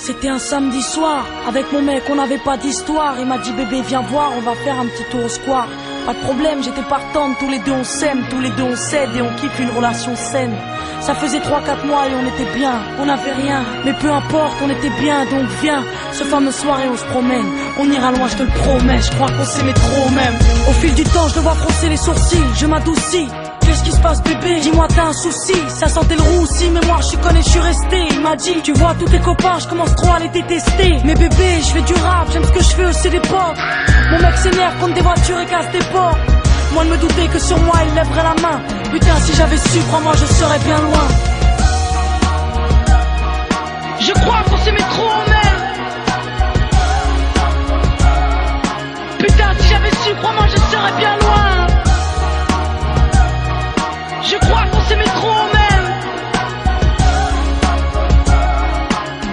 C'était un samedi soir, avec mon mec on n'avait pas d'histoire. Il m'a dit bébé viens voir, on va faire un petit tour au square. Pas de problème, j'étais partante, tous les deux on s'aime, tous les deux on cède et on kiffe une relation saine. Ça faisait 3-4 mois et on était bien, on n'avait rien, mais peu importe, on était bien, donc viens. Ce fameux soir et on se promène, on ira loin, je te le promets, je crois qu'on s'aimait trop même. Au fil du temps, je le vois froncer les sourcils, je m'adoucis. Qu'est-ce qui se passe bébé? Dis-moi t'as un souci. Ça sentait le roussi mais moi je connais, je suis resté. Il m'a dit tu vois tous tes copains je commence trop à les détester. Mais bébé je fais du rap, j'aime ce que je fais aussi des potes. Mon mec s'énerve contre des voitures et casse des portes. Moi de me douter que sur moi il lèverait la main. Putain si j'avais su, crois-moi je serais bien loin. Je crois qu'on s'aimait trop même. Putain si j'avais su, crois-moi je serais bien loin. Je crois qu'on s'aimait trop même.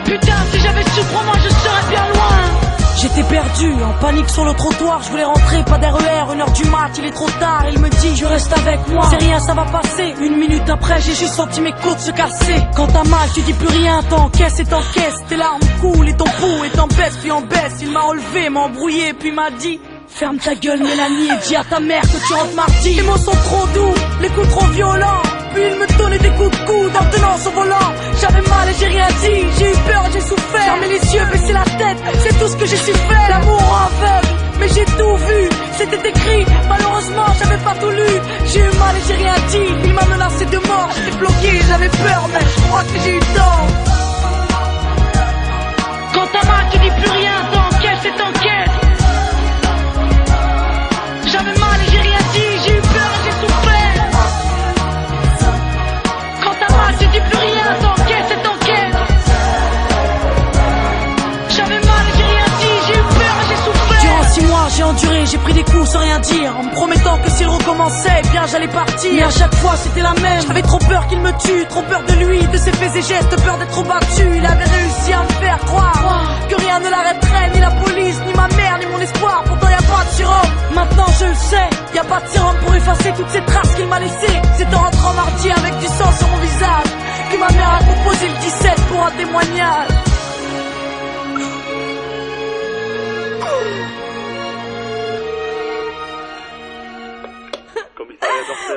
Putain si j'avais su, crois-moi je serais bien loin. J'étais perdu, en panique sur le trottoir. Je voulais rentrer, pas d'RER, 1h du mat, il est trop tard. Il me dit je reste avec moi, c'est rien ça va passer. Une minute après j'ai juste senti mes côtes se casser. Quand t'as mal tu dis plus rien, t'encaisses et t'encaisses. Tes larmes coulent et ton pouls est en baisse puis en baisse. Il m'a enlevé, m'a embrouillé puis m'a dit ferme ta gueule Mélanie et dis à ta mère que tu rentres mardi. Les mots sont trop doux, les coups trop violents. Puis il me donnait des coups de coude en tenant son volant. J'avais mal et j'ai rien dit, j'ai eu peur, j'ai souffert. Fermer les yeux, baisser la tête, c'est tout ce que j'ai su faire. L'amour aveugle, mais j'ai tout vu. C'était écrit, malheureusement j'avais pas tout lu. J'ai eu mal et j'ai rien dit, il m'a menacé de mort. J'étais bloqué, j'avais peur mais je crois que j'ai eu tort. Quand t'as mal tu dis plus rien, t'encaisses et t'encaisses. J'avais mal et j'ai rien dit, j'ai eu peur et j'ai souffert. Quand t'as mal, tu dis plus rien, t'encaisses et t'encaisses. J'avais mal et j'ai rien dit, j'ai eu peur et j'ai souffert. Durant 6 mois, j'ai enduré, j'ai pris des coups sans rien dire. En me promettant que s'il recommençait, eh bien j'allais partir. Mais à chaque fois c'était la même, j'avais trop peur qu'il me tue. Trop peur de lui, de ses faits et gestes, peur d'être battu. Il avait réussi à me faire croire que rien ne l'arrêterait, ni la police, ni ma mère, ni mon espoir. Pourtant y a pas de sirop. Maintenant je le sais, y a pas de sérum pour effacer toutes ces traces qu'il m'a laissées. C'est en rentrant mardi avec du sang sur mon visage que ma mère a composé le 17 pour un témoignage.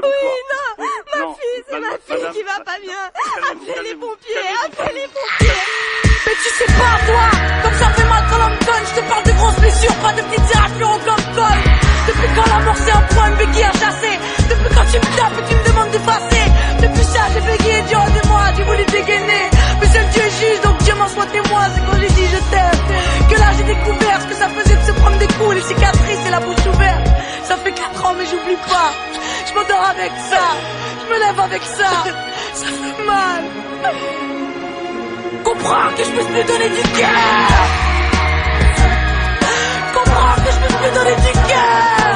Oui, non, ma fille, c'est ma fille qui va pas bien. Appelez les pompiers, appelez les pompiers. Mais tu sais pas toi, comme ça fait mal quand l'on me donne. Je te parle de grosses blessures, pas de petites éraflures comme colle. Depuis quand la mort c'est un point, une béquille à chasser. Depuis quand tu me tapes et tu me demandes d'effacer. Depuis ça j'ai bégayé durant des mois, j'ai voulu dégainer. Mais seul Dieu est juge, donc Dieu m'en soit témoin. C'est quand j'ai dit je t'aime que là j'ai découvert ce que ça faisait de se prendre des coups, les cicatrices et la bouche ouverte. Ça fait 4 ans mais j'oublie pas. Je m'endors avec ça, je me lève avec ça. Ça fait mal. Comprends que je peux plus donner du cœur. Comprends que je peux plus donner du cœur.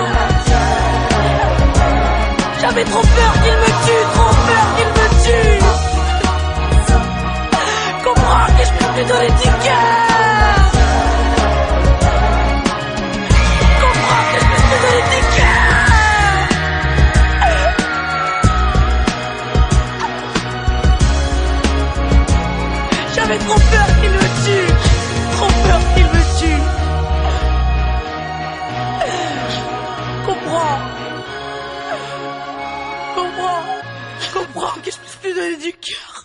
J'avais trop peur qu'il me tue, trop peur qu'il me tue. Comprends que je peux plus donner du cœur. Comprends que je peux plus donner du cœur. J'avais trop peur qu'il me tue, trop peur qu'il me tue. Comprends que je puisse plus donner du cœur.